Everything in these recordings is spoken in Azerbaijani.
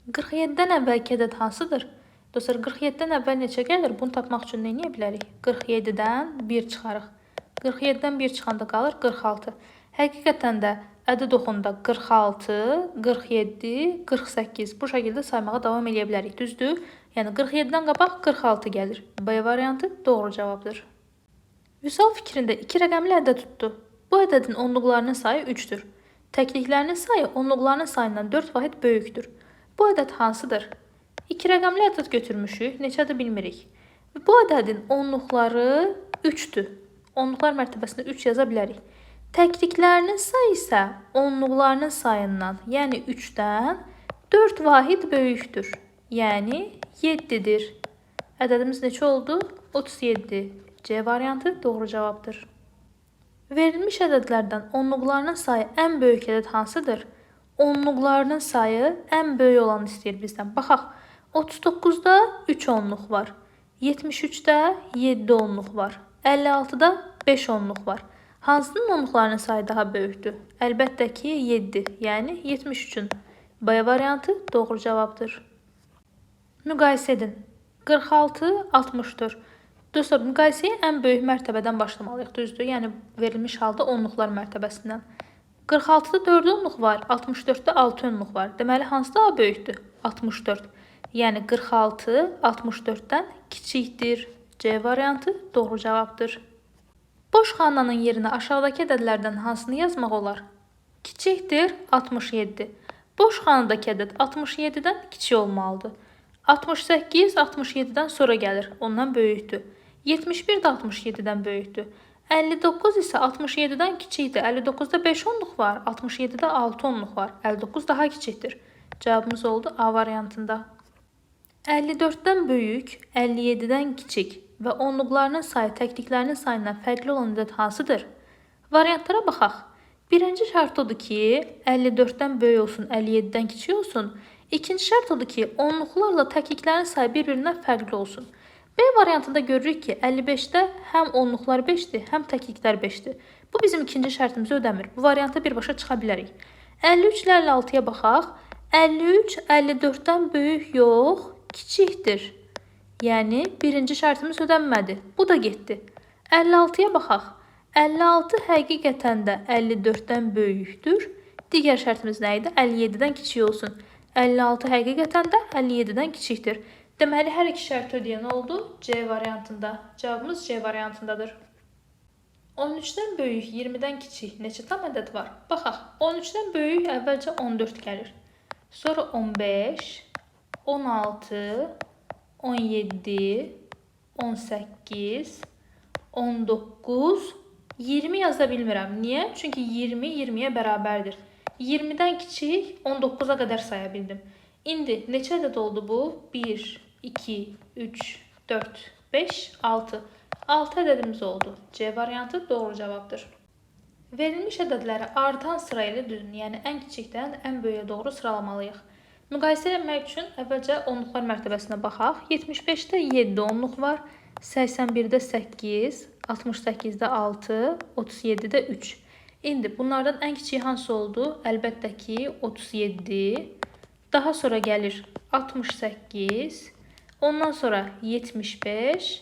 47-dən əvvəlki ədəd hansıdır? Dostlar, 47-dən əvvəl neçə gəlir? Bunu tapmaq üçün nə edə bilərik? 47-dən 1 çıxarıq. 47-dən 1 çıxanda qalır 46. Həqiqətən də ədəd oxunda 46, 47, 48 bu şəkildə saymağa davam edə bilərik. Düzdür? Yəni 47-dən qabaq 46 gəlir. B variantı doğru cavabdır. Vüsal fikrində 2 rəqəmli ədəd tutdu. Bu ədədin onluqlarının sayı 3-dür. Təkliklərinin sayı onluqlarının sayından 4 vahid böyükdür. Bu ədəd hansıdır? 2 rəqəmli ədəd götürmüşük, neçədir bilmirik. Bu ədədin onluqları 3-dür. Onluqlar mərtəbəsində 3 yaza bilərik. Təkliklərinin sayı isə onluqlarının sayından, yəni 3-dən 4 vahid böyükdür. Yəni 7-dir. Ədədimiz neçə oldu? 37. C variantı doğru cavabdır. Verilmiş ədədlərdən onluqlarının sayı ən böyük ədəd hansıdır? Onluqlarının sayı ən böyük olanı istəyir bizdən. Baxaq, 39-da 3 onluq var. 73-də 7 onluq var. 56-da 5 onluq var. Hansının onluqlarının sayı daha böyükdür? Əlbəttə ki 7, yəni 73-ün. B variantı doğru cavabdır. Müqayisə edin. 46, 60-dır. Dostlar, müqayisəyə ən böyük mərtəbədən başlamalıyıq, düzdür? Yəni verilmiş halda onluqlar mərtəbəsindən. 46-da 4 onluq var, 64-də 6 onluq var. Deməli, hansı daha böyükdür? 64. Yəni 46 64-dən kiçikdir. C variantı doğru cavabdır. Boş xananın yerinə aşağıdakı ədədlərdən hansını yazmaq olar? Kiçikdir 67. Boş xanadakı ədəd 67-dən kiçik olmalıdır. 68 67-dən sonra gəlir, ondan böyükdür. 71 də 67-dən böyükdür. 59 isə 67-dən kiçikdir. 59-da 5 onluq var, 67-də 6 onluq var. 59 daha kiçikdir. Cavabımız oldu A variantında. 54-dən böyük, 57-dən kiçik və onluqlarının sayı təkliklərinin sayından fərqli olan ədəd hansıdır? Variantlara baxaq. Birinci şərt odur ki, 54-dən böyük olsun, 57-dən kiçik olsun. İkinci şərt odur ki, onluqlarla təkliklərin sayı bir-birindən fərqli olsun. B variantında görürük ki, 55-də həm onluqlar 5-dir, həm təkliklər 5-dir. Bu bizim ikinci şərtimizi ödəmir. Bu varianta birbaşa çıxa bilərik. 53 ilə 56-ya baxaq. 53 54-dən böyük yox, kiçikdir. Yəni birinci şərtimiz ödənmədi. Bu da getdi. 56-ya baxaq. 56 həqiqətən də 54-dən böyükdür. Digər şərtimiz nə idi? 57-dən kiçik olsun. 56 həqiqətən də 57-dən kiçikdir. Deməli, hər iki şərti ödəyən oldu? C variantında. Cavabımız C variantındadır. 13-dən böyük, 20-dən kiçik neçə tam ədəd var? Baxaq, 13-dən böyük əvvəlcə 14 gəlir. Sonra 15, 16, 17, 18, 19, 20 yaza bilmirəm. Niyə? Çünki 20 20-yə bərabərdir. 20-dən kiçik 19-a qədər saya bildim. İndi neçə ədəd oldu bu? 1, 2, 3, 4, 5, 6. 6 ədədimiz oldu. C variantı doğru cavabdır. Verilmiş ədədləri artan sırayla düzün, yəni ən kiçikdən ən böyüyə doğru sıralamalıyıq. Müqayisə etmək üçün əvvəlcə onluqlar mərtəbəsinə baxaq. 75-də 7 onluq var, 81-də 8, 68-də 6, 37-də 3. İndi bunlardan ən kiçik hansı oldu? Əlbəttə ki 37. Daha sonra gəlir 68, ondan sonra 75,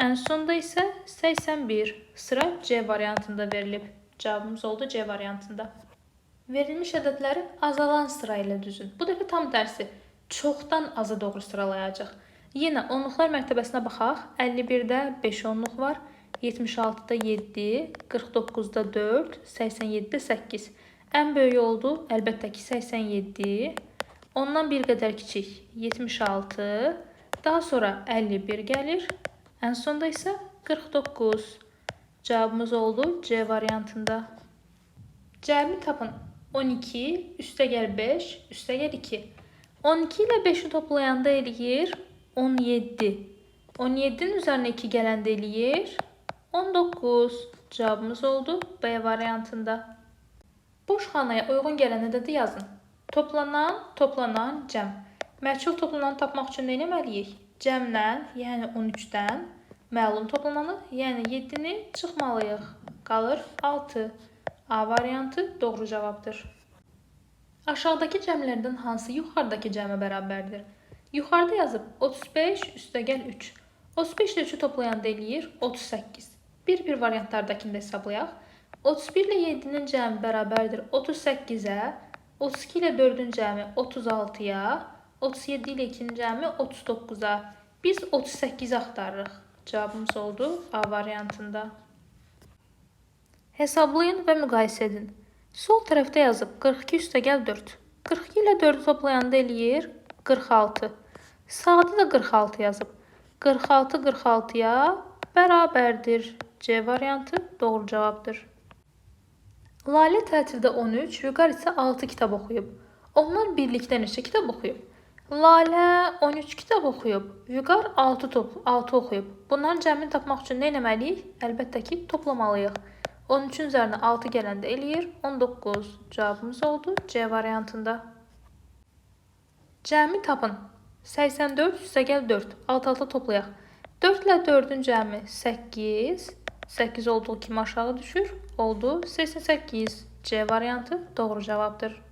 ən sonda isə 81. Sıra C variantında verilib. Cavabımız oldu C variantında. Verilmiş ədədləri azalan sıra ilə düzün. Bu dəfə tam tərsi, çoxdan aza doğru sıralayacaq. Yenə onluqlar mərtəbəsinə baxaq. 51-də 5 onluq var, 76-da 7, 49-da 4, 87-də 8. Ən böyük oldu, əlbəttə ki 87. Ondan bir qədər kiçik 76, daha sonra 51 gəlir, ən sonda isə 49. Cavabımız oldu C variantında. Cəmi tapın. 12, üstəgəl 5, üstəgəl 2. 12 ilə 5-i toplayanda eləyir 17. 17-nin üzərinə 2 gələndə eləyir 19. Cavabımız oldu B variantında. Boş xanaya uyğun gələn ədədi yazın. Toplanan, cəm. Məchul toplananı tapmaq üçün nə etməliyik? Cəmdən, yəni 13-dən, məlum toplananı, yəni 7-ni çıxmalıyıq. Qalır 6. A variantı doğru cavabdır. Aşağıdakı cəmlərdən hansı yuxarıdakı cəmə bərabərdir? Yuxarıda yazıb 35 üstəgəl 3. 35 ilə 3-ü toplayanda eləyir 38. Bir variantlardakını da hesablayaq. 31 ilə 7-nin cəmi bərabərdir 38-ə, 32 ilə 4-ün cəmi 36-ya, 37 ilə 2-nin cəmi 39-a. Biz 38-i axtarırıq. Cavabımız oldu A variantında. Hesablayın və müqayisə edin. Sol tərəfdə yazıb 42 üstəgəl 4. 42 ilə 4-ü toplayanda eləyir 46. Sağda da 46 yazıb. 46 46-ya bərabərdir. C variantı doğru cavabdır. Lalə tətildə 13, Vüqar isə 6 kitab oxuyub. Onlar birlikdə neçə kitab oxuyub? Lalə 13 kitab oxuyub, Vüqar 6 oxuyub. Bunların cəmini tapmaq üçün nə etməliyik? Əlbəttə ki, toplamalıyıq. 13-ün üzərinə 6 gələndə eləyir 19. Cavabımız oldu C variantında. Cəmi tapın. 84 üstəgəl 4. Alt-alta toplayaq. 4 ilə 4-ün cəmi 8. 8 olduğu kimi aşağı düşür. Oldu 88. C variantı doğru cavabdır.